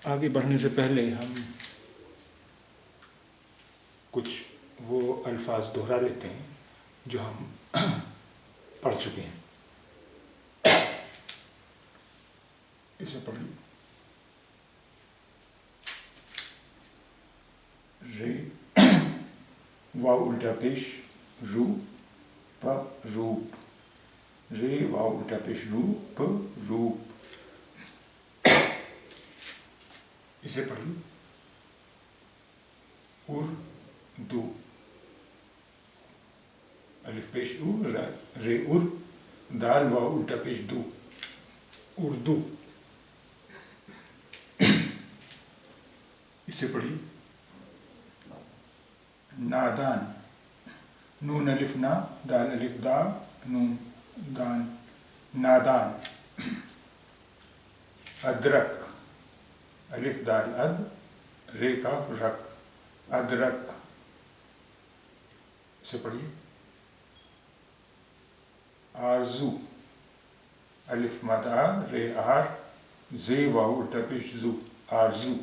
आगे बढ़ने से पहले हम कुछ वो अल्फाज दोहरा लेते हैं जो हम पढ़ चुके हैं। इसे पढ़िए। रे वाव उल्टा पेश रू प रूप। रे वाव उल्टा पेश रू प रूप। इसे पढ़िए। उर्दू। अलिफ पेश उ रे उर दाल वाव उल्टा पेश दू उर्दू। इसे पढ़िए। नादान। नून अलिफ ना दाल अलिफ दा नून दान नादान। अदरक। अलिफ दाल अद रे काफ रक अदरक। इसे पढ़िए। आरजू। अलिफ मद आ रे आर जे वाव उल्टा पेश जू आरजू।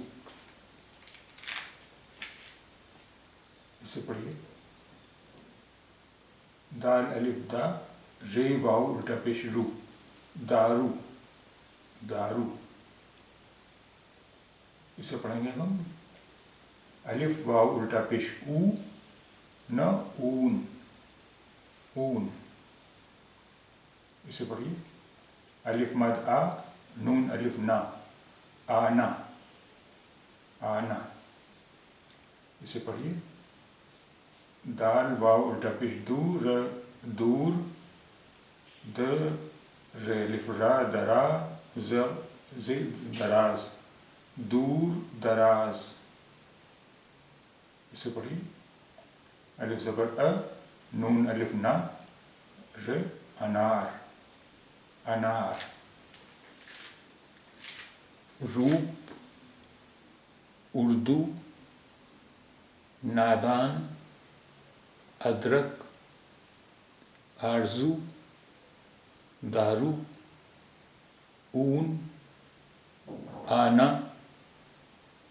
इसे पढ़िए। दाल अलिफ दा रे वाव उल्टा पेश रू दारू दारू। इसे पढ़ेंगे हम। अलिफ वाव उल्टा पेश ऊ न ऊन ऊन। इसे पढ़िए। अलिफ मद आ नून अलिफ ना आना आना। इसे पढ़िए। दाल वाव उल्टा पेश दूर दूर द रे अलिफ रा दरा जे दराज दूर दराज। इसे पढ़िए। अलिफ ज़बर अ नून अलिफ ना रे अनार अनार। रूप उर्दू नादान अदरक आरजू दारू ऊन आना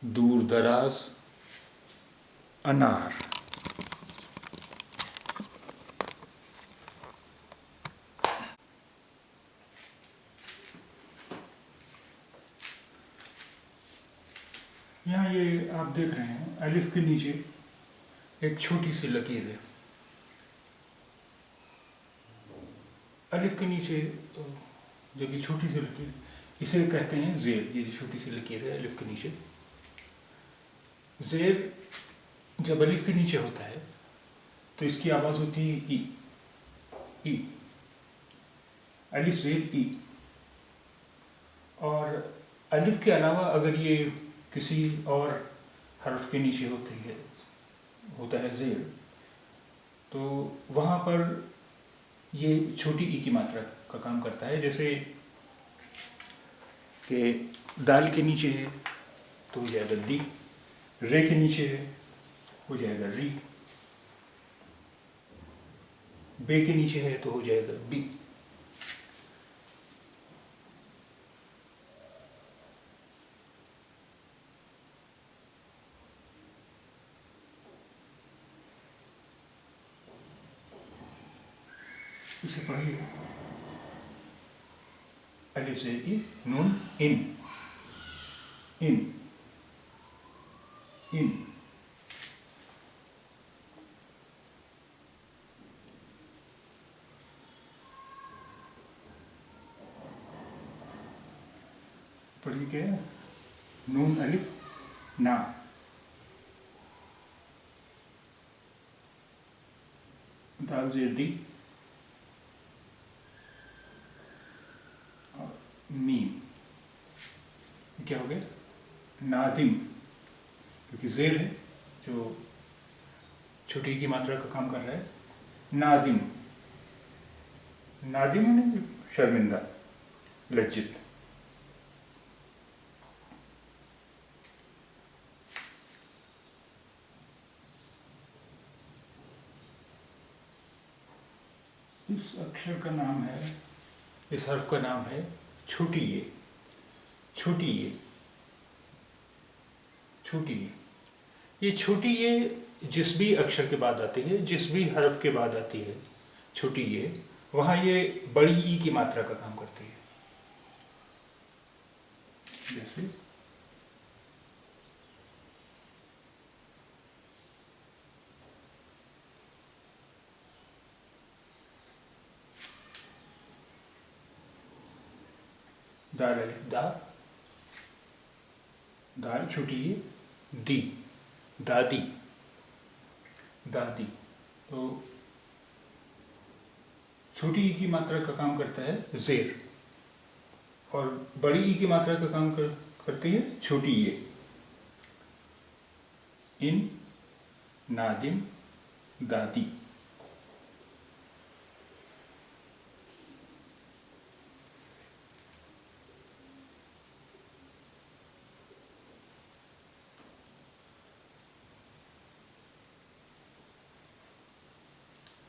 दूर दराज अनार। यहाँ ये आप देख रहे हैं अलिफ के नीचे एक छोटी सी लकीर है। अलिफ के नीचे जब ये छोटी सी लकीर इसे कहते हैं ज़ेर। ये छोटी सी लकीर है अलिफ के नीचे। ज़ेर जब अलिफ के नीचे होता है तो इसकी आवाज़ होती है ई अलिफ ज़ेर ई। और अलिफ के अलावा अगर ये किसी और हर्फ के नीचे होता है ज़ेर तो वहाँ पर ये छोटी ई की मात्रा का काम करता है। जैसे कि दाल के नीचे है तो हो जाएगा दी, रे के नीचे है हो जाएगा री, बे के नीचे है तो हो जाएगा बी। इसे पढ़िए। अलिफ से ई नून इन इन इन। पढ़िए क्या है। नून अलिफ ना दाल ज़ेर दी मीम। क्या हो गया नादिम, क्योंकि ज़ेर है जो छोटी की मात्रा का काम कर रहा है। नादिम नादिम यानी शर्मिंदा लज्जित। इस अक्षर का नाम है, इस हर्फ का नाम है छोटी ये छोटी ये। छोटी ये। ये छोटी ये जिस भी अक्षर के बाद आती है, जिस भी हर्फ के बाद आती है छोटी ये, वहाँ ये बड़ी ई की मात्रा का काम करती है। जैसे दाल अलिफ दा, दाल छोटी ये, दी, दादी, दादी। तो छोटी ई की मात्रा का काम करता है जेर, और बड़ी ई की मात्रा का काम करती है छोटी ये। इन, नादिम, दादी।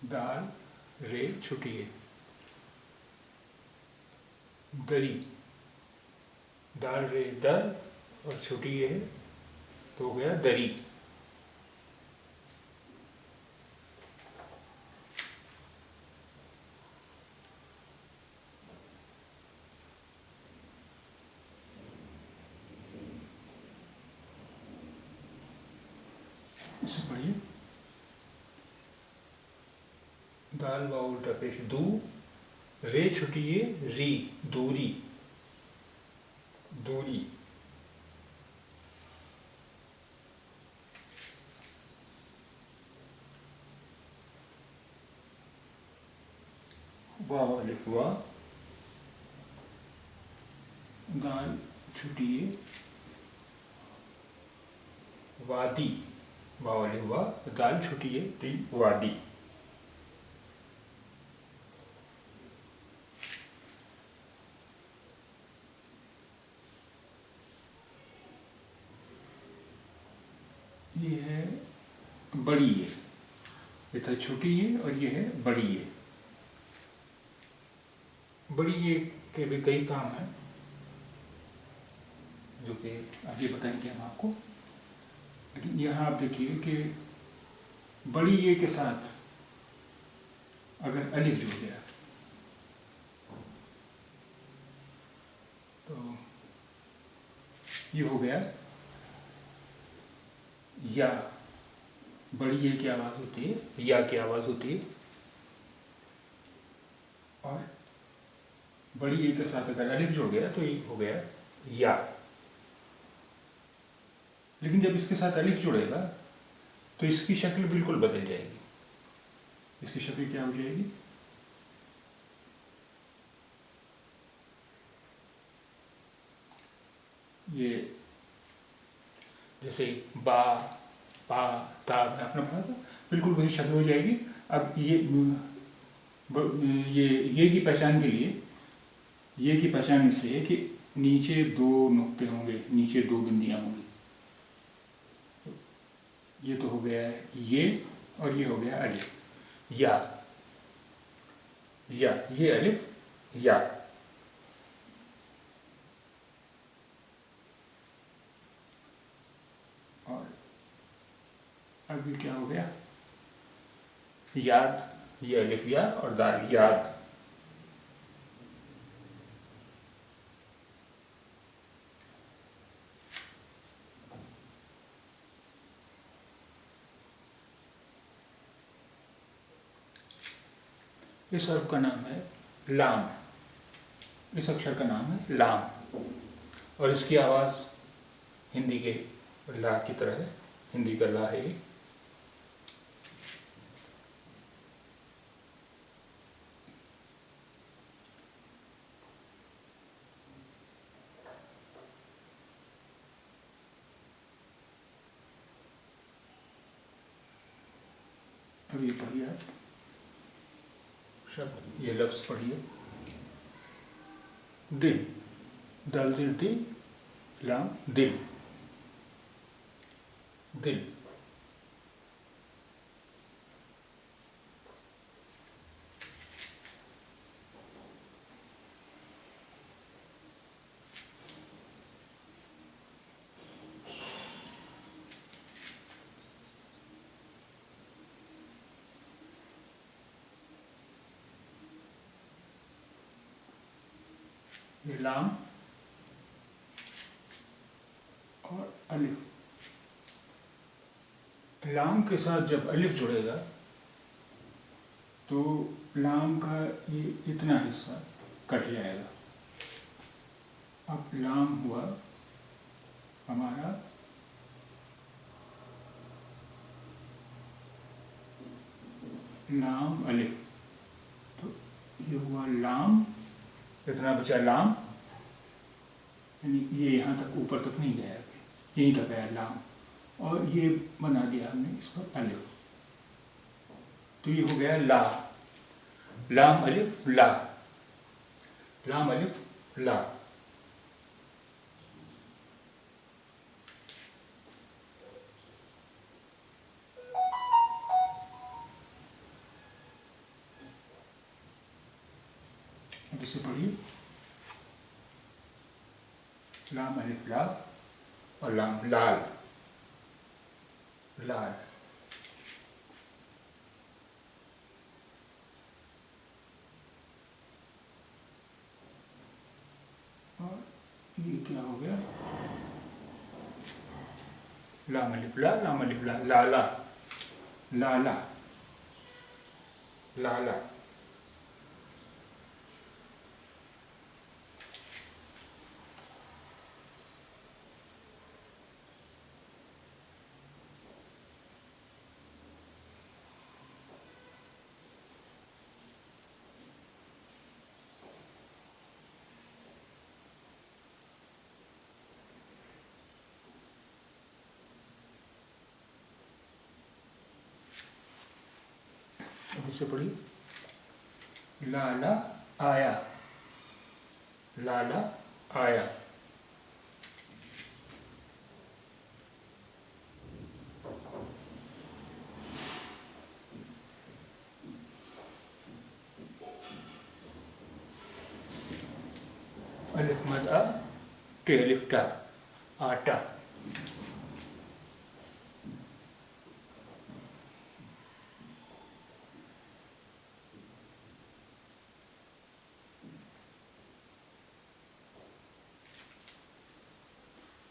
दाल रे छोटी है, दरी, दाल रे दर और छोटी ये है तो हो गया दरी। इसे पढ़िए, दाल वाव उल्टा पेश, दू, रे छोटी ये, री, दूरी, दूरी। वाव अलिफ वा, दाल छोटी ये, वादी, वाव अलिफ वा, दाल छोटी ये, दी, वादी। ये है बड़ी ये था छोटी ये, और ये है बड़ी ये। बड़ी ये के भी कई काम हैं जो कि अभी बताएंगे हम आपको। लेकिन यहाँ आप देखिए कि बड़ी ये के साथ अगर अलिफ जुड़ गया तो ये हो गया या। बड़ी ये की आवाज़ होती है, या की आवाज़ होती है, और बड़ी ये के साथ अगर अलिफ जुड़ गया तो ये हो गया या। लेकिन जब इसके साथ अलिफ जुड़ेगा तो इसकी शक्ल बिल्कुल बदल जाएगी। इसकी शक्ल क्या हो जाएगी? ये जैसे बा, पा, ता में आपने पढ़ा था, बिल्कुल वही शक्ल हो जाएगी। अब ये की पहचान के लिए, ये की पहचान इससे है कि नीचे दो नुक्ते होंगे, नीचे दो बिंदियां होंगी। ये तो हो गया है ये, और ये हो गया अलिफ, या, ये अलिफ या। और अब ये क्या हो गया? याद, ये अलिफ या और दाल याद। इस हर्फ का नाम है लाम, इस अक्षर का नाम है लाम, और इसकी आवाज़ हिंदी के ला की तरह है, हिंदी का ला है। अब ये पढ़िए आप शब्द, ये लफ्ज़ पढ़िए, दिल, दल दिल दिल, लाम दिल, दिल। ये लाम और अलिफ। लाम के साथ जब अलिफ जुड़ेगा तो लाम का ये इतना हिस्सा कट जाएगा। अब लाम हुआ हमारा लाम अलिफ, तो ये हुआ लाम, इतना बचा लाम, यानी ये यहाँ तक ऊपर तक नहीं गया, यहीं तक आया लाम, और ये बना दिया हमने इस पर अलिफ, तो ये हो गया ला, लाम अलिफ ला, लाम अलिफ ला। अब इसे पढ़िए, लाम अलिफ ला और लाम लाल, लाल। और ये क्या हो गया, लाम अलिफ ला, लाम अलिफ ला, लाला, लाला, लाला। अब इसे पढ़िए, लाला आया, लाला आया। अलिफ मद आ, टे अलिफ टा, आटा।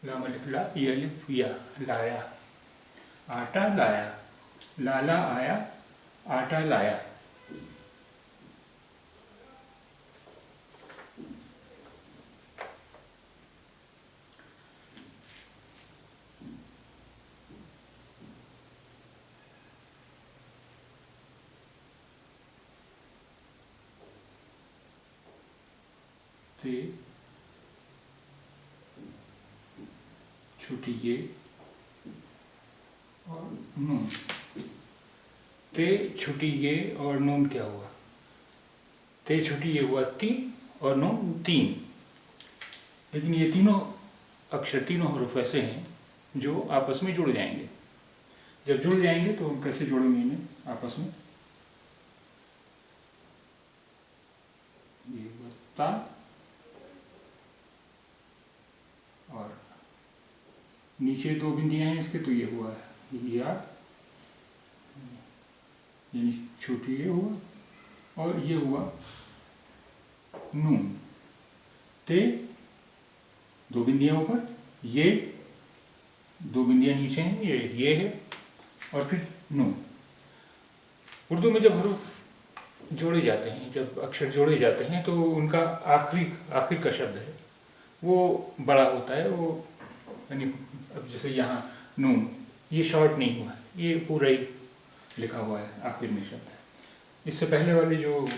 लाम अलिफ ला, ये अलिफ या, लाया, आटा लाया, लाला आया, आटा लाया। ते छोटी ये और नून, ते छोटी ये और नून क्या हुआ, ते छोटी ये हुआ ती और नून तीन। लेकिन ये तीनों अक्षर, तीनों हरूफ ऐसे हैं जो आपस में जुड़ जाएंगे। जब जुड़ जाएंगे तो हम कैसे जोड़ेंगे इन्हें आपस में, ये ता और नीचे दो बिंदियां हैं इसके, तो ये हुआ है या, यानी छोटी ये हुआ और ये हुआ नून। ते दो बिंदियां ऊपर, ये दो बिंदियां नीचे हैं, ये है, और फिर नून। उर्दू में जब हरूफ जोड़े जाते हैं, जब अक्षर जोड़े जाते हैं तो उनका आखिर का शब्द है वो बड़ा होता है, वो यानी अब जैसे यहाँ नून, ये शॉर्ट नहीं हुआ, ये पूरा ही लिखा हुआ है, आखिर में शब्द है। इससे पहले वाले जो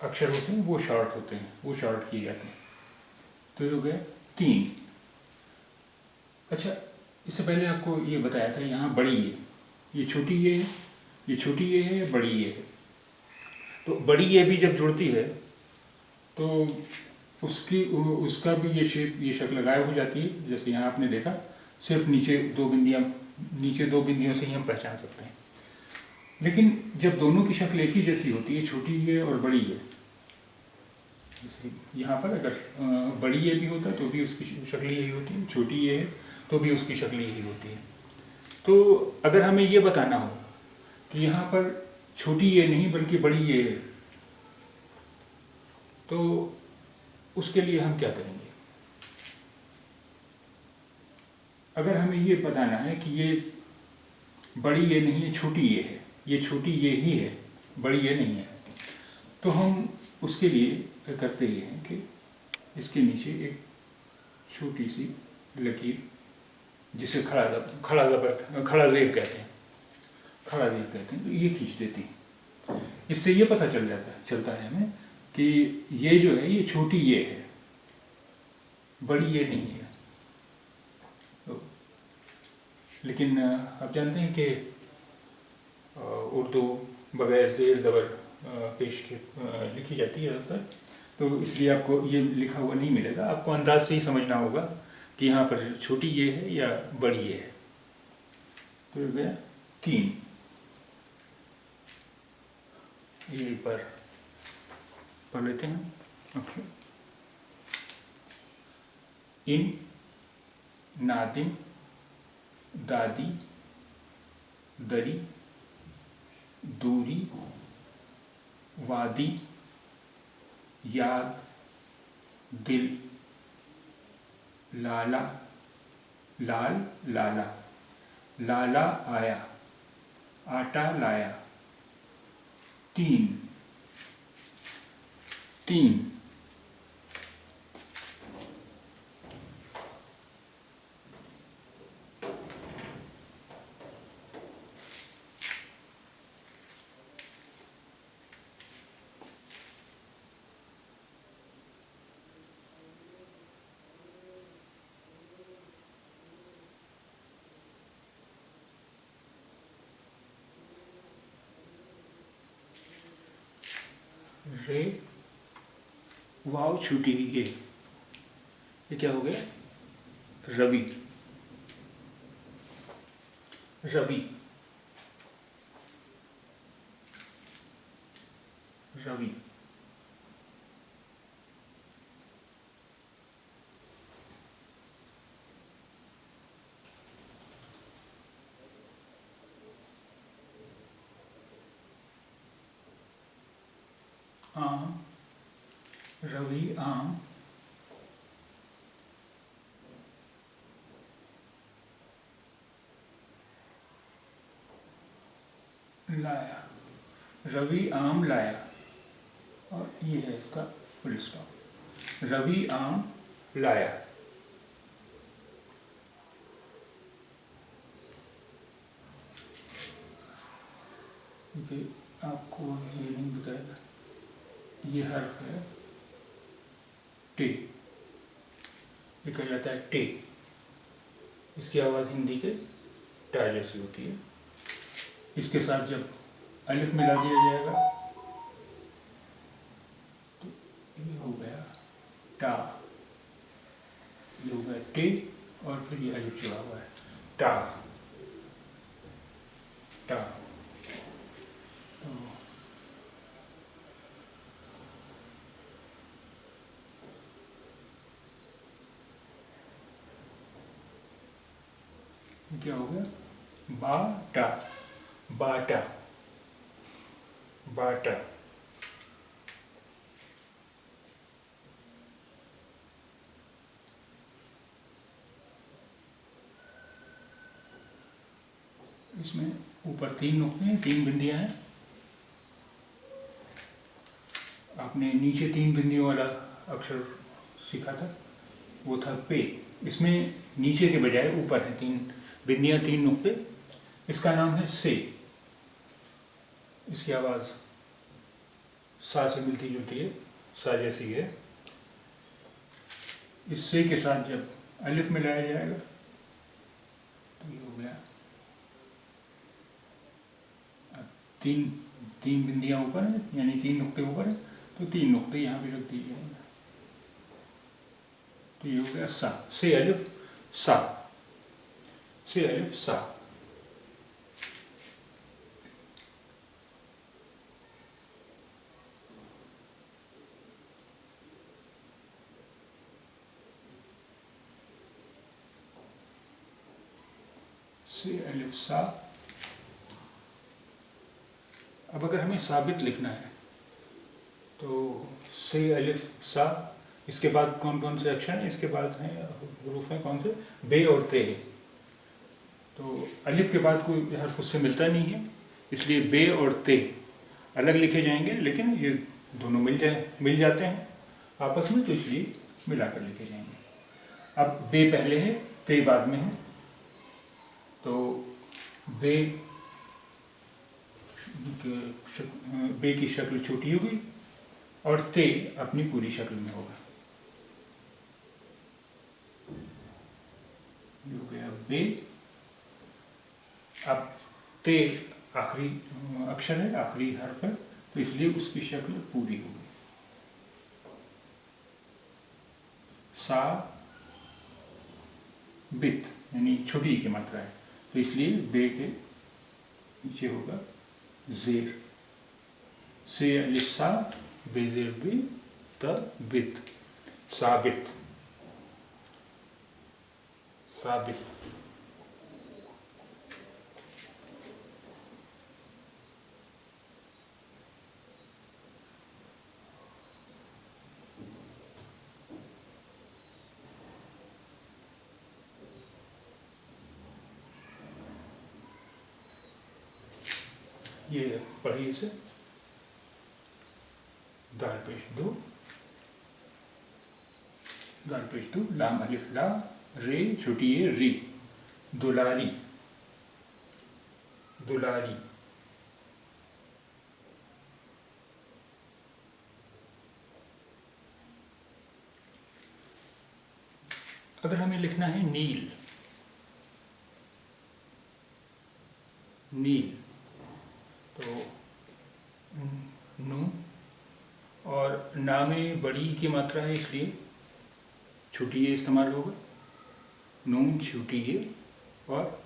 अक्षर होते हैं वो शॉर्ट होते हैं, वो शॉर्ट किए जाते हैं। तो ये हो गए तीन। अच्छा, इससे पहले आपको ये बताया था यहाँ बड़ी ये छोटी ये है, ये छोटी ये है, बड़ी ये है। तो बड़ी ये भी जब जुड़ती है तो उसका भी ये शेप, ये शक्ल गायब हो जाती है। जैसे यहाँ आपने देखा, सिर्फ नीचे दो बिंदियों से ही हम पहचान सकते हैं। लेकिन जब दोनों की शक्ल एक ही जैसी होती है, छोटी ये और बड़ी ये, जैसे यहाँ पर अगर बड़ी ये भी होता है तो भी उसकी शक्ल यही होती है, छोटी ये है तो भी उसकी शक्ल यही होती है। तो अगर हमें ये बताना हो कि यहाँ पर छोटी ये नहीं बल्कि बड़ी ये है, तो उसके लिए हम क्या करेंगे? अगर हमें ये बताना है कि ये बड़ी ये नहीं है, छोटी ये है, ये छोटी ये ही है, बड़ी ये नहीं है, तो हम उसके लिए करते ये हैं कि इसके नीचे एक छोटी सी लकीर, जिसे खड़ा जेब कहते हैं, तो ये खींच देती है। इससे ये पता चलता है हमें कि ये जो है ये छोटी ये है, बड़ी ये नहीं है। तो लेकिन आप जानते हैं कि उर्दू बगैर ज़ेर ज़बर पेश के लिखी जाती है ज़्यादातर, तो इसलिए आपको ये लिखा हुआ नहीं मिलेगा, आपको अंदाज से ही समझना होगा कि यहाँ पर छोटी ये है या बड़ी ये है। तो गया 3, ये एक बार पढ़ लेते हैं। ओके। इन, नादिम, दादी, दरी, दूरी, वादी, याद, दिल, लाला, लाल, लाला, लाला आया, आटा लाया, 3, 3, रे, वाव छूटी ये क्या हो गया? रवि, रवि, रवि, आम, रवि आम, लाया, रवि आम लाया, और ये है इसका फुल स्टॉप। रवि आम लाया। क्योंकि आपको ये नहीं बताएगा, ये हर्फ है टे, ये कहा जाता है टे। इसकी आवाज़ हिंदी के टा जैसी होती है। इसके साथ जब अलिफ मिला दिया जाएगा तो ये हो गया टा, ये हो गया टे, और फिर ये अलिफ जुड़ा हुआ है, टा, टा। तो क्या हो गया? बाटा, बाटा, बाटा। इसमें ऊपर 3 नुक्ते हैं, 3 बिंदियां हैं। आपने नीचे 3 बिंदियों वाला अक्षर सीखा था, वो था पे। इसमें नीचे के बजाय ऊपर है 3 बिंदियां, 3 नुक्ते। इसका नाम है से। इसकी आवाज़ सा से मिलती जुलती है, सा जैसी है। इस से के साथ जब अलिफ मिलाया जाएगा तो ये हो गया, तीन बिंदियां ऊपर है, यानी 3 नुक्ते ऊपर है, तो 3 नुक्ते यहाँ पे रख दिए जाएंगे, तो ये हो गया सा। से अलिफ सा, से अलिफ सा। से अलिफ सा। अब अगर हमें साबित लिखना है तो से अलिफ सा इसके बाद कौन कौन से अक्षर हैं? इसके बाद हैं हरूफ हैं कौन से? बे और ते। तो अलिफ के बाद कोई हर्फ उससे मिलता नहीं है, इसलिए बे और ते अलग लिखे जाएंगे, लेकिन ये दोनों मिल जाते हैं आपस में, तो इसलिए मिलाकर लिखे जाएंगे। अब बे पहले है, ते बाद में है, तो बे की शक्ल छोटी होगी और ते अपनी पूरी शक्ल में होगा। हो गया बे। अब ते आखिरी अक्षर है, आखिरी हर्फ है, तो इसलिए उसकी शक्ल पूरी होगी। सा बित यानी छोटी की मात्रा है, तो इसलिए बे के नीचे होगा जेर। से अलिफ सा, बेजेर बे, त बित, साबित, साबित। ये पढ़िए इसे। दाल पेश दो, दाल पेश दो, लाम अलिफ ला, रे छोटी है री, दुलारी, दुलारी। अगर हमें लिखना है नील, नील, तो नू और ना में बड़ी की मात्रा है, इसलिए छोटी ये इस्तेमाल होगा। नून छोटी ये और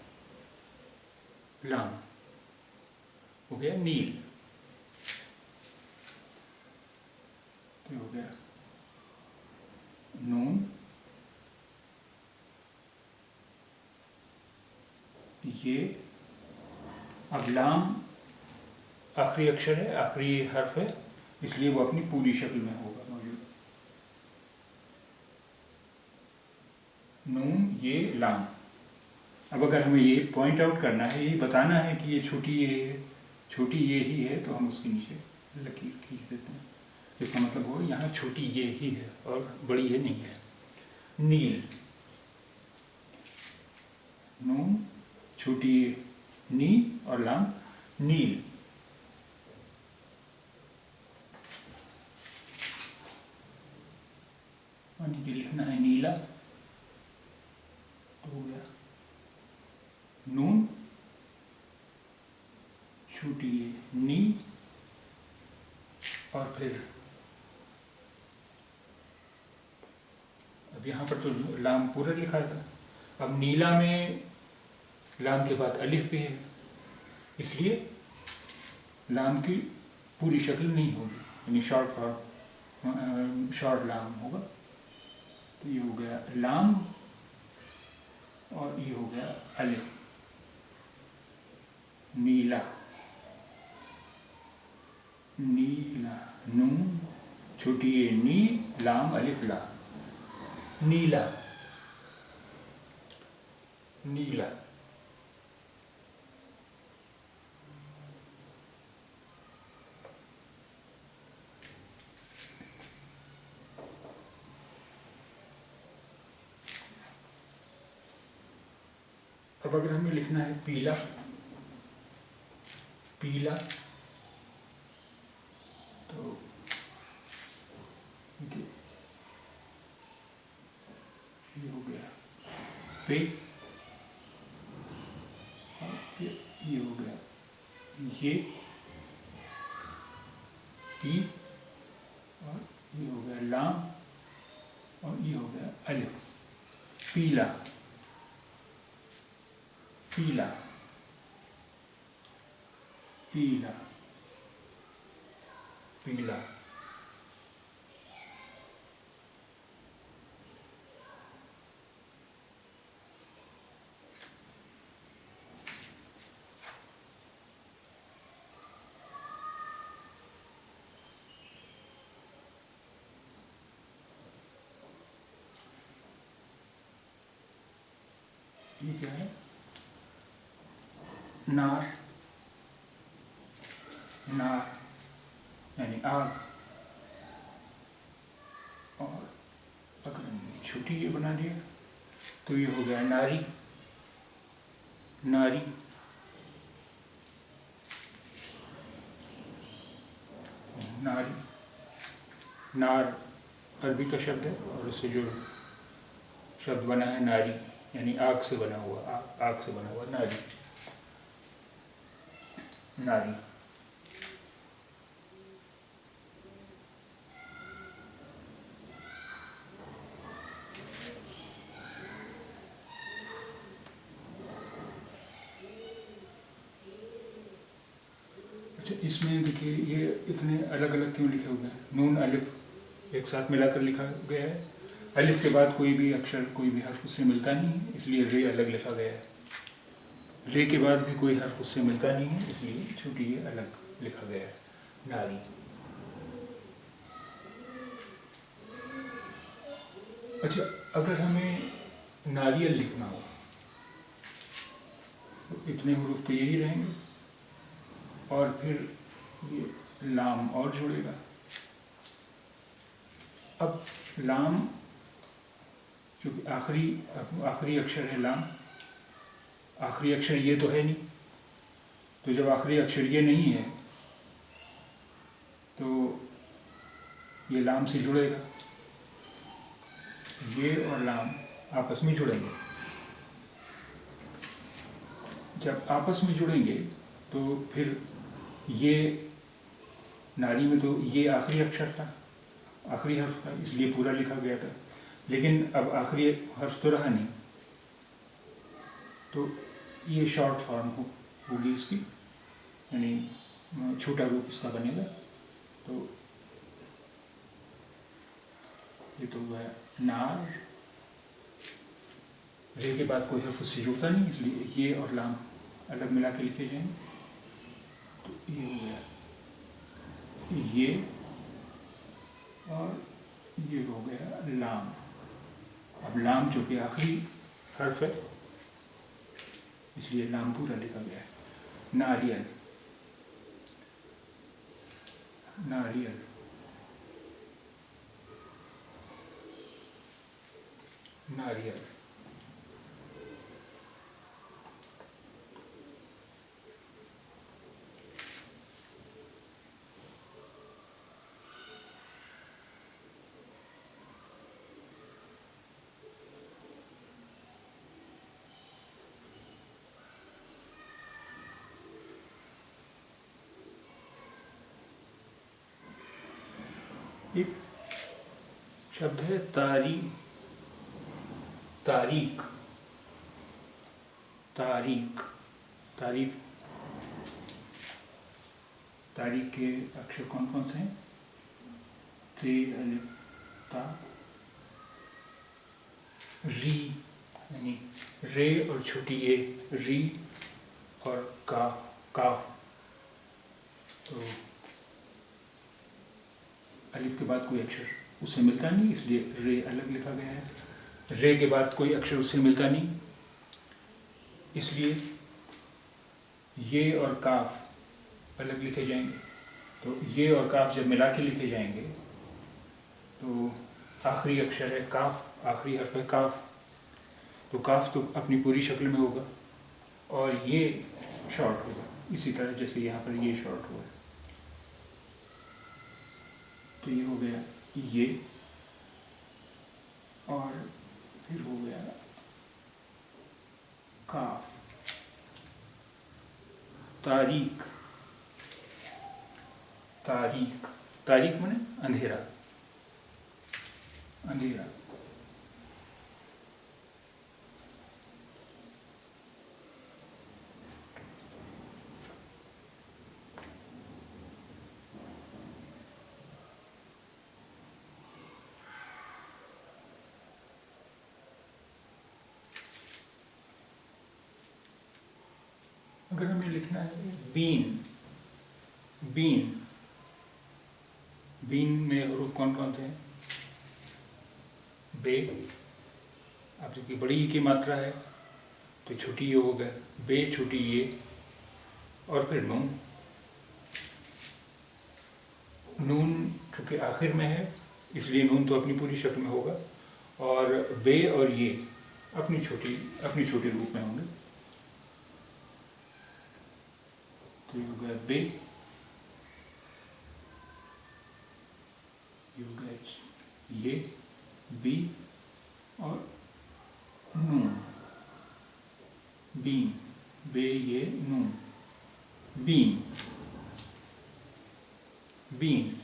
लाम, हो गया नील। तो हो गया नून, ये। अब लाम आखिरी अक्षर है, आखिरी हर्फ है, इसलिए वो अपनी पूरी शक्ल में होगा मौजूद। नून ये लाम। अब अगर हमें ये पॉइंट आउट करना है, ये बताना है कि ये छोटी ये है, छोटी ये ही है, तो हम उसके नीचे लकीर खींच देते हैं। इसका मतलब वो यहाँ छोटी ये ही है और बड़ी ये नहीं है। नील, नून छोटी नी और लाम, नील। और नीचे लिखना है नीला, तो हो गया नून छोटी नी और फिर अब यहाँ पर तो लाम पूरा लिखा था। अब नीला में लाम के बाद अलिफ भी है, इसलिए लाम की पूरी शक्ल नहीं होगी, यानी शॉर्ट लाम होगा। तो ये हो गया लाम और ये हो गया अलिफ, नीला, नीला, नून छोटी ए नी, लाम अलिफ ला, नीला, नीला। अब अगर हमें लिखना है पीला, पीला, तो ये हो गया पे, और ये हो गया ये पी, और ये हो गया लाम, और ये हो गया अलिफ। पीला, पीला, पीला, पीला। ये क्या है? नार, नार यानी आग। और अगर हमने छोटी ये बना दिया तो ये हो गया नारी, नारी। नारी, नार अरबी का शब्द है और उससे जो शब्द बना है नारी, यानी आग से बना हुआ, आग से बना हुआ नारी, नारी। अच्छा, इसमें देखिए ये इतने अलग अलग क्यों लिखे हुए हैं? नून अलिफ एक साथ मिलाकर लिखा गया है। अलिफ के बाद कोई भी अक्षर, कोई भी हर्फ उससे मिलता नहीं है, इसलिए रे अलग लिखा गया है। रे के बाद भी कोई हर्फ उससे मिलता नहीं है, इसलिए छोटी ये अलग लिखा गया है, नारी। अच्छा, अगर हमें नारियल लिखना हो तो इतने हुरूफ तो यही रहेंगे और फिर ये लाम और जुड़ेगा। अब लाम क्योंकि आखिरी अक्षर है लाम, आखिरी अक्षर ये तो है नहीं, तो जब आखिरी अक्षर ये नहीं है तो ये लाम से जुड़ेगा, ये और लाम आपस में जुड़ेंगे। जब आपस में जुड़ेंगे तो फिर ये नारी में तो ये आखिरी अक्षर था, आखिरी हर्फ था, इसलिए पूरा लिखा गया था। लेकिन अब आखिरी हर्फ तो रहा नहीं, तो ये शॉर्ट फॉर्म होगी इसकी, यानी छोटा रूप इसका बनेगा। तो ये तो हुआ नार, रे के बाद कोई हर्फ उससे जुड़ता नहीं, इसलिए ये और लाम अलग मिला के लिखे जाएंगे। तो ये हो गया ये और ये हो गया लाम। अब लाम जो कि आखिरी हर्फ है, इसलिए लाम पूरा लिखा गया है। नारियल, नारियल, नारियल। एक शब्द है तारीख, तारीख, तारीख, तारीख। तारीख के अक्षर कौन कौन से हैं? ते, अलिफ, ता, री यानी रे और छोटी ए, री और काफ, काफ। तो अलिफ के बाद कोई अक्षर उससे मिलता नहीं, इसलिए रे अलग लिखा गया है। रे के बाद कोई अक्षर उससे मिलता नहीं, इसलिए ये और काफ अलग लिखे जाएंगे। तो ये और काफ जब मिला के लिखे जाएंगे तो आखिरी अक्षर है काफ, आखिरी हर्फ है काफ, तो काफ तो अपनी पूरी शक्ल में होगा और ये शॉर्ट होगा, इसी तरह जैसे यहाँ पर ये शॉर्ट हुआ है। तो ये हो गया ये और फिर हो गया काफ। तारीख, तारीख, तारीख माने अंधेरा, अंधेरा। अगर हमें लिखना है बीन, बीन, बीन में हरूफ कौन कौन से हैं? बे, आप देखिए बड़ी ई की मात्रा है, तो छोटी ये हो गया, बे छोटी ये, और फिर नून। नून चूँकि आखिर में है इसलिए नून तो अपनी पूरी शक्ल में होगा, और बे और ये अपनी छोटी रूप में होंगे। तो ये हो गया बे, ये हो गया ये, बी और नून, बीन, बे ये नून, बीन, बीन।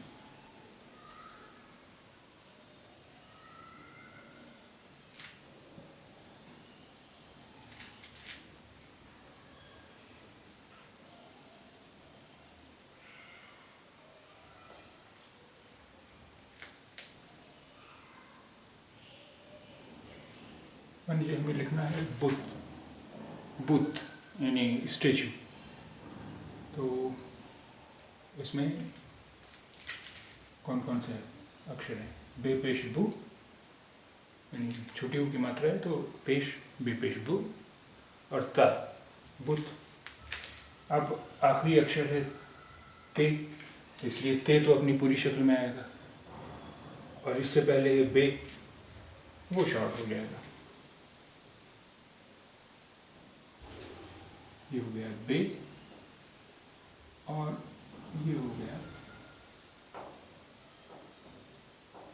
मान लीजिए हमें लिखना है बुत, बुत यानी स्टेचू। तो इसमें कौन कौन से अक्षर हैं? बे पेश बु, यानी छोटी ऊ की मात्रा है तो पेश, बे पेश बु, और ता, बुत। अब आखिरी अक्षर है ते, इसलिए ते तो अपनी पूरी शक्ल में आएगा, और इससे पहले ये बे, वो शॉर्ट हो जाएगा। ये हो गया बे, और ये हो गया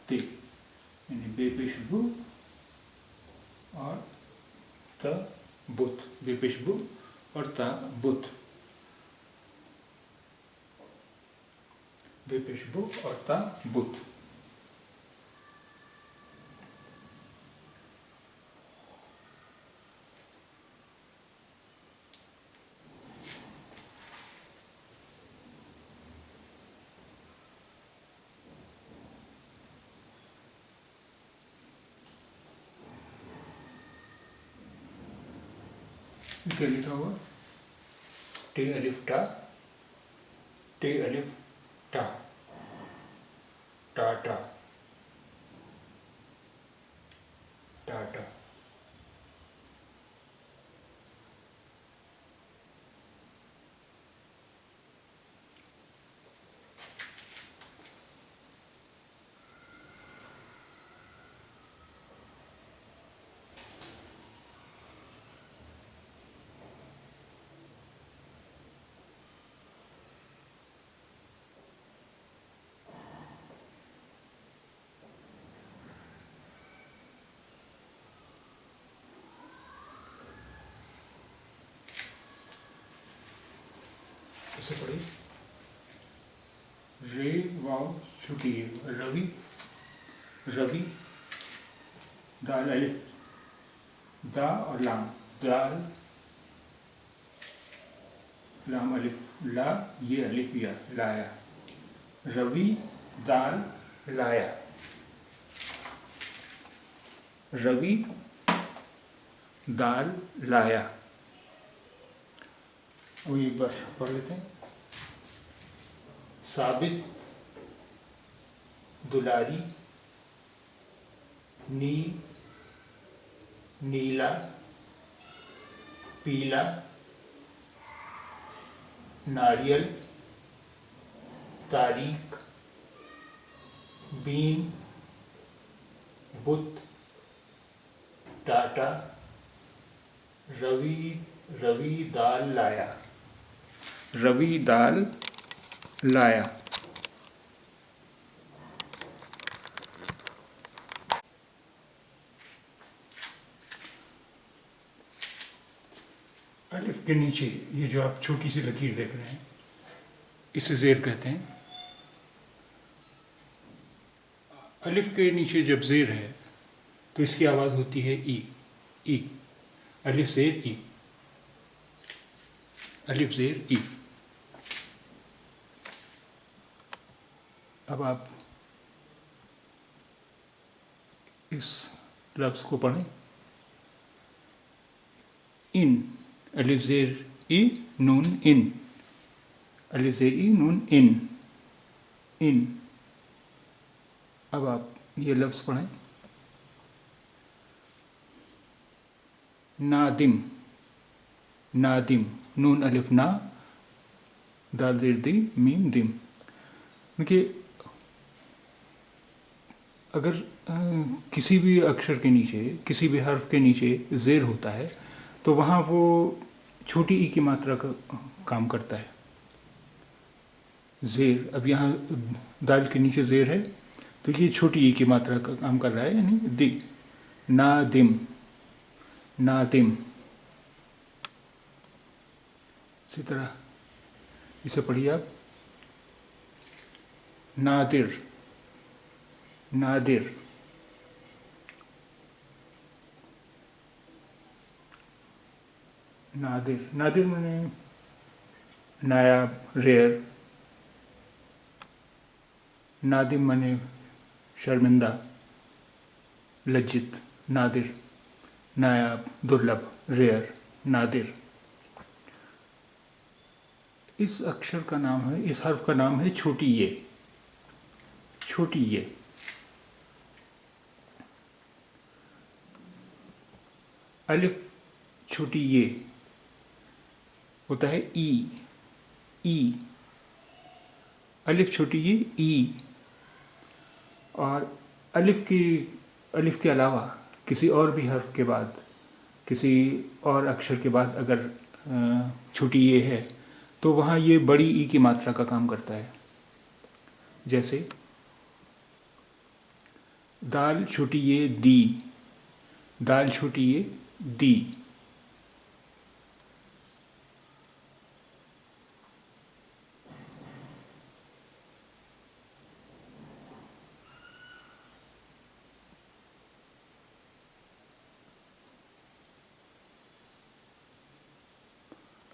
ते, यानी बे पेश बु और त बुत, बे पेश बु और ता बुत, बे पेश बु और ता बुत। क्या लिखा हुआ? टे अलिफ टा, टे अलिफ टा, टाटा, टाटा। कैसे पढ़ी? रे वाव छोटी रवि, रवि, दाल अलिफ, दा और लाम, दाल, लाम अलिफ, ला, ये अलिफ या, लाया, रवि दाल लाया, रवि दाल लाया। अब एक बार पढ़ लेते हैं। साबित, दुलारी, नील, नीला, पीला, नारियल, तारीख, बीन, बुत, टाटा, रवि, रवि दाल लाया, रवि दाल लाया। अलिफ के नीचे ये जो आप छोटी सी लकीर देख रहे हैं, इसे ज़ेर कहते हैं। अलिफ के नीचे जब ज़ेर है तो इसकी आवाज़ होती है ई, ई, अलिफ ज़ेर ई, अलिफ ज़ेर ई। अब आप इस लफ्ज़ को पढ़ें। इन, अलिफ ज़ेर ई, नून इन, अलिफ ज़ेर ई, नून इन, इन। अब आप ये लफ्ज़ पढ़ें। नादिम, नादिम, नून अलिफ ना, दाल ज़ेर दी, मीम दिम। देखिए, अगर किसी भी अक्षर के नीचे, किसी भी हर्फ के नीचे ज़ेर होता है तो वहाँ वो छोटी ई की मात्रा का काम करता है। ज़ेर, अब यहाँ दाल के नीचे ज़ेर है तो ये छोटी ई की मात्रा का काम कर रहा है, यानी दि, नादिम, नादिम। इसी तरह इसे पढ़िए आप, नादिर, नादिर। नादिर, नादिर मैंने नायाब, रेयर। नादिम माने शर्मिंदा, लज्जित, नादिर, नायाब, दुर्लभ, रेयर, नादिर। इस अक्षर का नाम है, इस हर्फ का नाम है छोटी ये, छोटी ये। अलिफ छोटी ये होता है ई, ई। अलिफ छोटी ये ई। और अलिफ के अलावा किसी और भी हर्फ के बाद, किसी और अक्षर के बाद अगर छोटी ये है तो वहाँ ये बड़ी ई की मात्रा का काम करता है। जैसे दाल छोटी ये दी, दाल छोटी ये दी।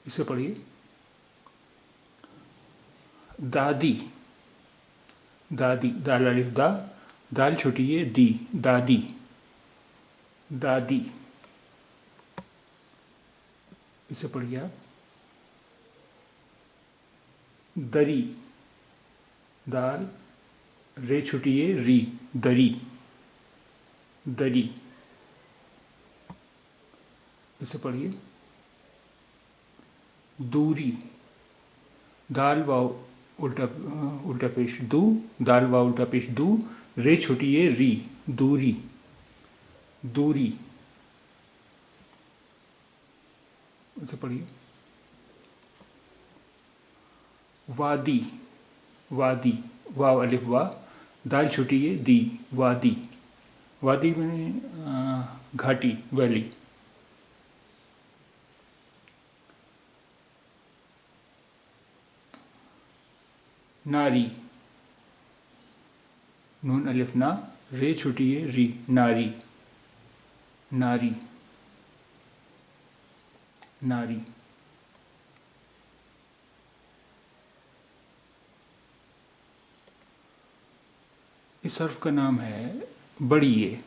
इसे पढ़िए, दादी, दादी, दाल अलिफ दा, दाल छोटी ये दी, दादी, दादी। इसे पढ़िए आप, दरी, दाल रे छोटी ये री, दरी, दरी। इसे पढ़िए, दूरी, दाल वाव उल्टा उल्टा पेश दू, दाल वाव उल्टा पेश दू, रे छोटी ये री, दूरी, दूरी। इसे पढ़िए, वादी, वादी, वाव अलिफ वा, दाल छोटी ये दी, वादी, वादी में घाटी, वैली। नारी, नून अलिफ ना, रे छोटी ये री, नारी, नारी, नारी। इस हर्फ का नाम है बड़ी ये,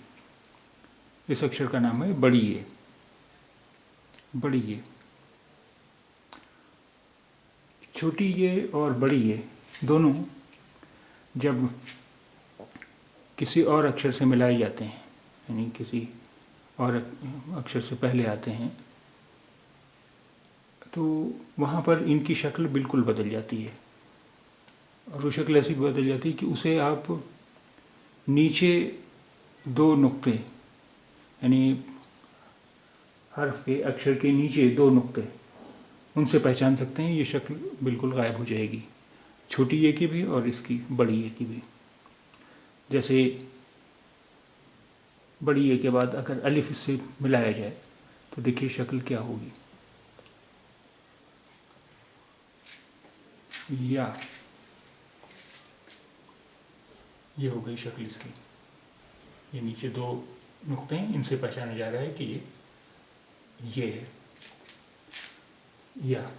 इस अक्षर का नाम है बड़ी ये, बड़ी ये। छोटी ये और बड़ी ये दोनों जब किसी और अक्षर से मिलाए जाते हैं, यानी किसी और अक्षर से पहले आते हैं, तो वहाँ पर इनकी शक्ल बिल्कुल बदल जाती है। और वो शक्ल ऐसी बदल जाती है कि उसे आप नीचे दो नुक्ते, यानी हर्फ के अक्षर के नीचे दो नुक्ते, उनसे पहचान सकते हैं। ये शक्ल बिल्कुल गायब हो जाएगी, छोटी ये की भी और इसकी बड़ी ये की भी। जैसे बड़ी ये के बाद अगर अलिफ इससे मिलाया जाए तो देखिए शक्ल क्या होगी, या ये हो गई शक्ल इसकी। ये नीचे दो नुक्ते हैं, इनसे पहचाना जा रहा है कि ये है, या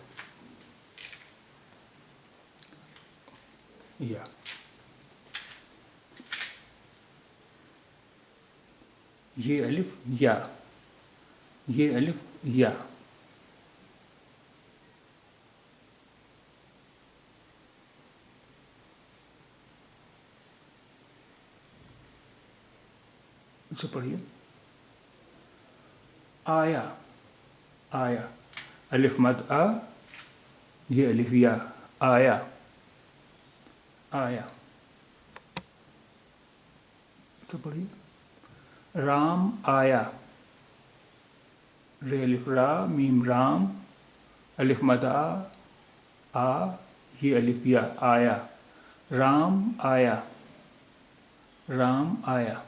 ये अलिफ या, ये अलिफ या। इसे पढ़िए, आया, आया, अलिफ मद आ, ये अलिफ या, आया, आया। तो पढ़िए, राम आया, रे अलिफ रा, मीम राम, अलिफ मद आ, ये अलिफ या, आया, राम आया, राम आया।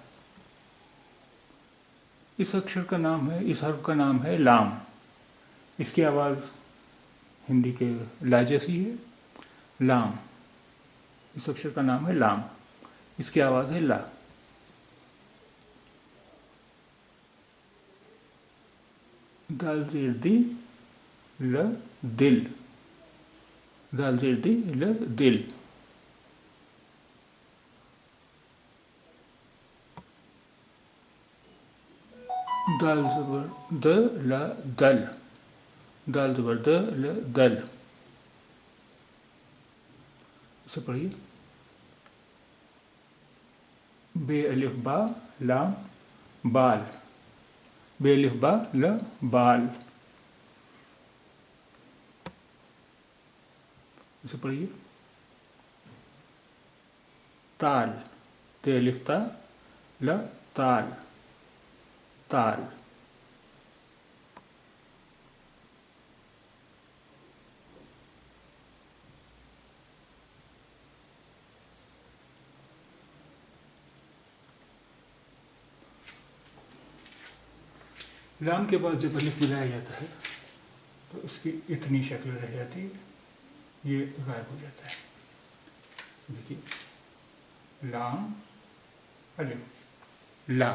इस अक्षर का नाम है, इस हर्फ का नाम है लाम। इसकी आवाज़ हिंदी के ला जैसी है, लाम। इस अक्षर का नाम है लाम, इसकी आवाज़ है ला। दाल जेर दी, ल दिल, दाल जेर दी, ल दिल। दाल ज़बर द ल दल, दाल ज़बर द ल दल। इसे पढ़िए, बे अलिफ बा लाम बाल, बे अलिफ बा ल बाल। इसे पढ़िए, ताल, ते अलिफ ता ल ताल, ताल। लाम के बाद जब अलिफ मिलाया जाता है तो इसकी इतनी शक्ल रह जाती है, ये गायब हो जाता है। देखिए, लाम अलिफ ला,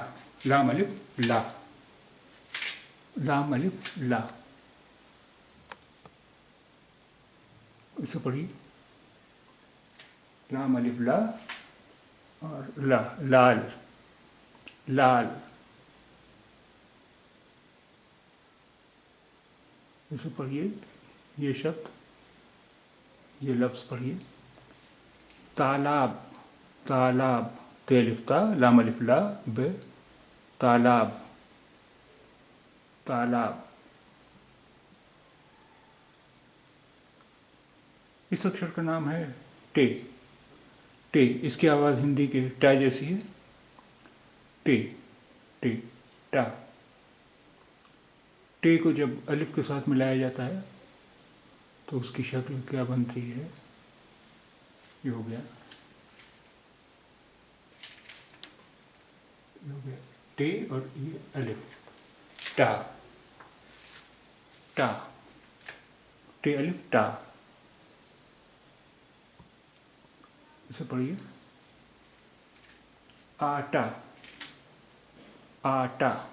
लाम अलिफ ला, लाम अलिफ ला। इसे पढ़िए, लाम अलिफ ला और ला, लाल, लाल। इसे पढ़िए, ये शब्द, ये लफ्ज़ पढ़िए, तालाब, तालाब, ते अलिफ ता, लाम अलिफ ला, बे, तालाब, तालाब। इस अक्षर का नाम है टे, टे। इसकी आवाज़ हिंदी के टा जैसी है, टे, टे, टा। टे को जब अलिफ के साथ मिलाया जाता है तो उसकी शक्ल क्या बनती है, ये हो गया, ये हो गया टे और ये अलिफ, टा, टा, टे अलिफ टा। इसे पढ़िए, आटा, आटा,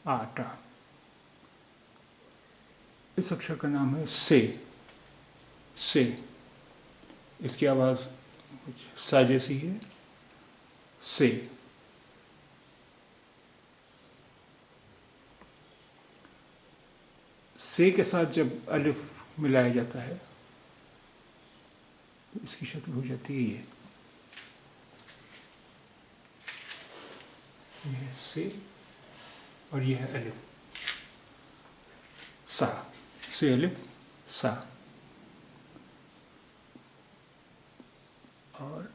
आटा। इस अक्षर का नाम है से, से। इसकी आवाज़ कुछ सा जैसी है, से। से के साथ जब अलिफ मिलाया जाता है तो इसकी शक्ल हो जाती है ये है से और ये है अलिफ, सा, से अलिफ सा। और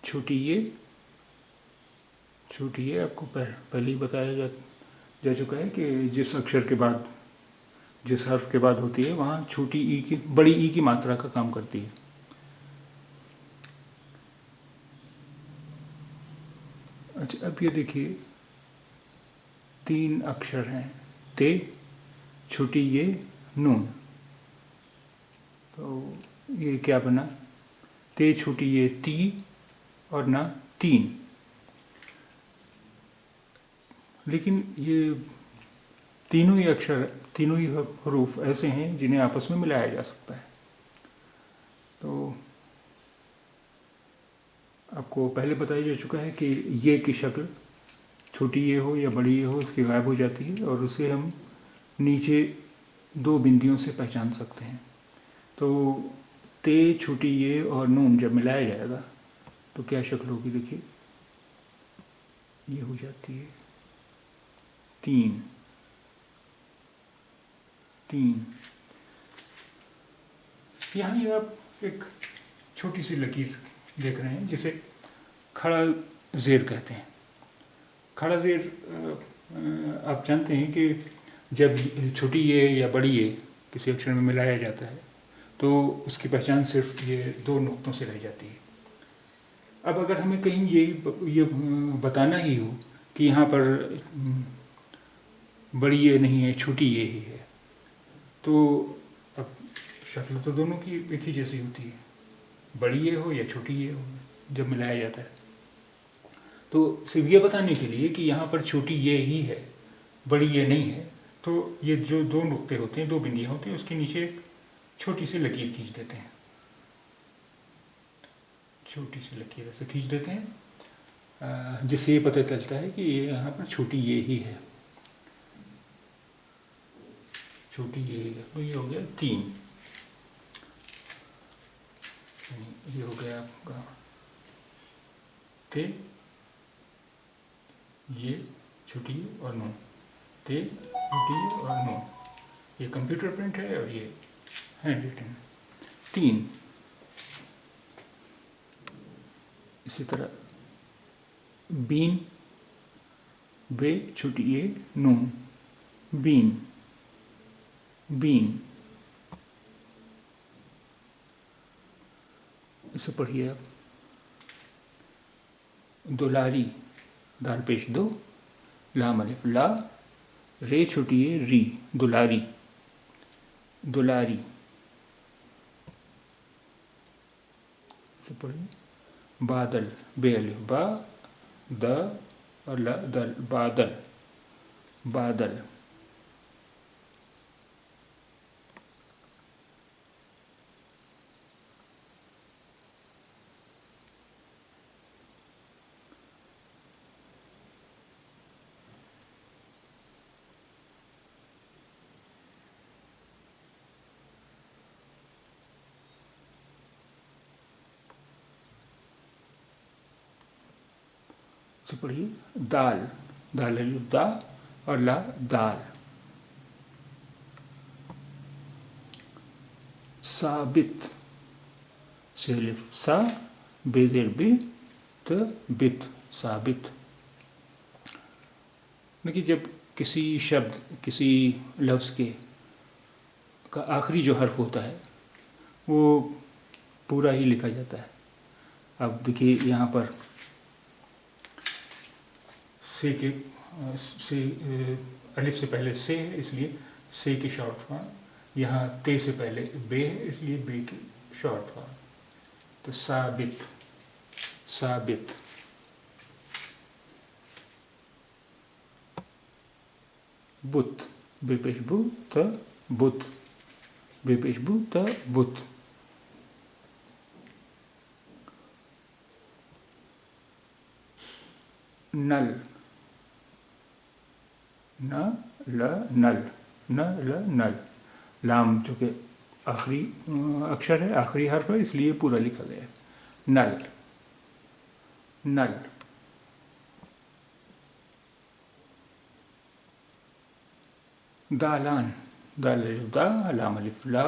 छोटी ये, छोटी ये आपको पहले ही बताया जा चुका है कि जिस अक्षर के बाद, जिस हर्फ के बाद होती है वहाँ छोटी ई की, बड़ी ई की मात्रा का काम करती है। अच्छा, अब ये देखिए, 3 अक्षर हैं, ते, छोटी ये, नून। तो ये क्या बना, ते छोटी ये ती और ना तीन। लेकिन ये तीनों ही अक्षर, तीनों ही हरूफ ऐसे हैं जिन्हें आपस में मिलाया जा सकता है। तो आपको पहले बताया जा चुका है कि ये की शक्ल छोटी ये हो या बड़ी ये हो, इसकी गायब हो जाती है और उसे हम नीचे 2 बिंदियों से पहचान सकते हैं। तो ते, छोटी ये और नून जब मिलाया जाएगा तो क्या शक्ल होगी, देखिए, ये हो जाती है 3, 3। यहाँ ये आप एक छोटी सी लकीर देख रहे हैं जिसे खड़ा ज़ेर कहते हैं। खड़ा ज़ेर आप जानते हैं कि जब छोटी ये या बड़ी ये किसी अक्षर में मिलाया जाता है तो उसकी पहचान सिर्फ ये 2 नुक्तों से रह जाती है। अब अगर हमें कहीं ये बताना ही हो कि यहाँ पर बड़ी ये नहीं है, छोटी ये ही है, तो अब शक्ल तो दोनों की एक ही जैसी होती है, बड़ी ये हो या छोटी ये हो जब मिलाया जाता है। तो सिर्फ ये बताने के लिए कि यहाँ पर छोटी ये ही है, बड़ी ये नहीं है, तो ये जो 2 नुक्ते होते हैं, 2 बिंदियाँ होती हैं, उसके नीचे एक छोटी सी लकीर खींच देते हैं। छोटी सी लकीर ऐसे खींच देते हैं जिससे ये पता चलता है कि ये यहाँ पर छोटी ये ही है, छोटी ये ही है। तो ये हो गया 3। ये हो गया आपका ते, ये छोटी और नून, ते छोटी और नून। ये कंप्यूटर प्रिंट है और ये हैंड रिटन। 3। इसी तरह बीन, बे छोटी ये नून, बीन, बीन। इसे पढ़िए आप। दुलारी, दाल पेश 2, लाम अलिफ ला, रे छोटी ये री, दुलारी, दुलारी। इसे पढ़िए। बादल, बे अलिफ बा, द और ला दल, बादल, बादल। से पढ़िए। दाल, दाल अलिफ दा और ला दाल, साबित, से अलिफ सा, बेजेर बे, त बित, साबित। देखिए जब किसी शब्द, किसी लफ्ज़ के का आखिरी जो हर्फ होता है वो पूरा ही लिखा जाता है। अब देखिए यहाँ पर से के से अलिफ से पहले से है इसलिए से की शॉर्ट फॉर्म, यहाँ ते से पहले बे है इसलिए बे की शॉर्ट फॉर्म। तो साबित, साबित। बुत, बे पेश बु त बुत, बे पेश बु त बुत। नल, न ल नल, न ल नल। लाम जो कि आखिरी अक्षर है, आखिरी हर्फ है, इसलिए पूरा लिखा गया है। नल, नल। दालान, दाल अलिफ दा, लाम अलिफ ला,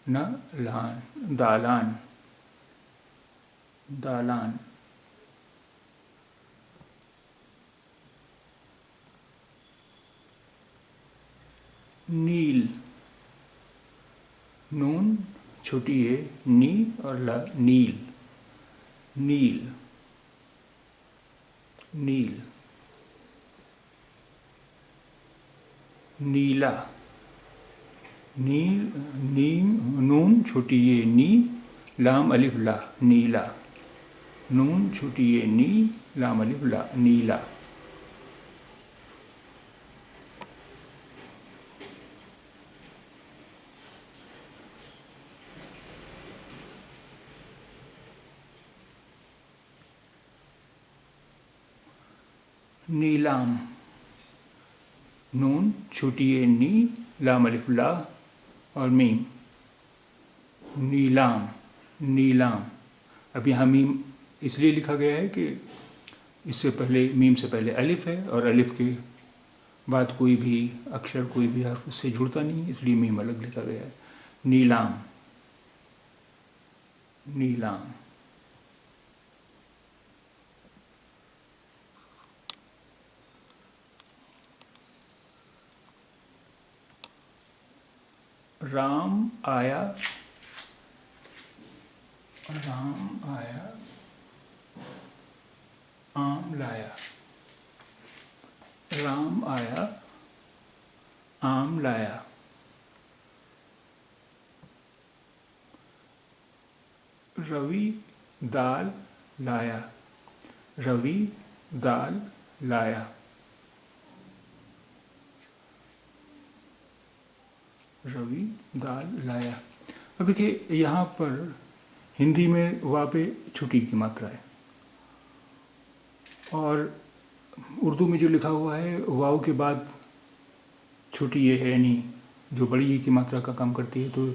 न लान, दालान, दालान। नील, नून छोटी है, नी और ला, नील, नील, नील। नीला, नील, नीम, नून छोटी ये नी, लाम अलिफ ला, नीला, नून छोटी ये नी, लाम अलिफ ला, नीला। नीलाम, नून छोटी ये नी, लाम अलिफ ला और मीम, नीलाम, नीलाम। अब यहाँ मीम इसलिए लिखा गया है कि इससे पहले मीम से पहले अलिफ है और अलिफ के बाद कोई भी अक्षर, कोई भी हर्फ उससे जुड़ता नहीं, इसलिए मीम अलग लिखा गया है। नीलाम, नीलाम। राम आया, राम आया, आम लाया। राम आया, आम लाया। रवि दाल लाया, रवि दाल लाया। रवि दाल लाया। अब देखिए यहाँ पर हिंदी में वा पे छुट्टी की मात्रा है, और उर्दू में जो लिखा हुआ है वाव के बाद छोटी ये है नहीं, जो बड़ी ये की मात्रा का काम करती है। तो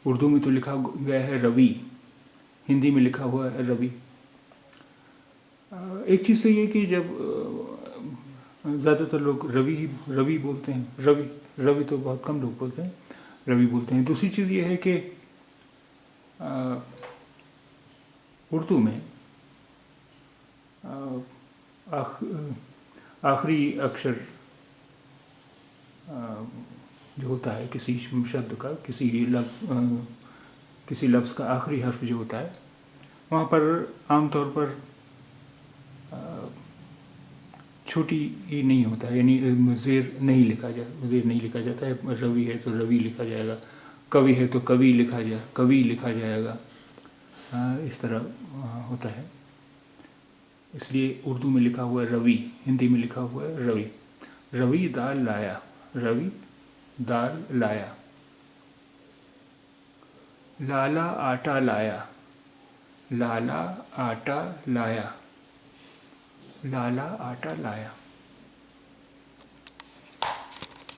उर्दू में तो लिखा गया है रवि, हिंदी में लिखा हुआ है रवि। एक चीज़ तो ये कि जब ज़्यादातर लोग रवि बोलते हैं, रवि रवि तो बहुत कम लोग बोलते हैं, रवि बोलते हैं। दूसरी चीज़ ये है कि उर्दू में आखिरी अक्षर जो होता है किसी शब्द का, किसी लफ्ज़ का आखिरी हर्फ जो होता है, वहाँ पर आमतौर पर छोटी ही नहीं होता है, यानी ज़ेर नहीं लिखा जाता है। रवि है तो रवि लिखा जाएगा, कवि है तो कवि लिखा जाएगा। इस तरह होता है। इसलिए उर्दू में लिखा हुआ है रवि, हिंदी में लिखा हुआ है रवि। रवि दाल लाया, रवि दाल लाया। लाला आटा लाया, लाला आटा लाया, लाला आटा लाया।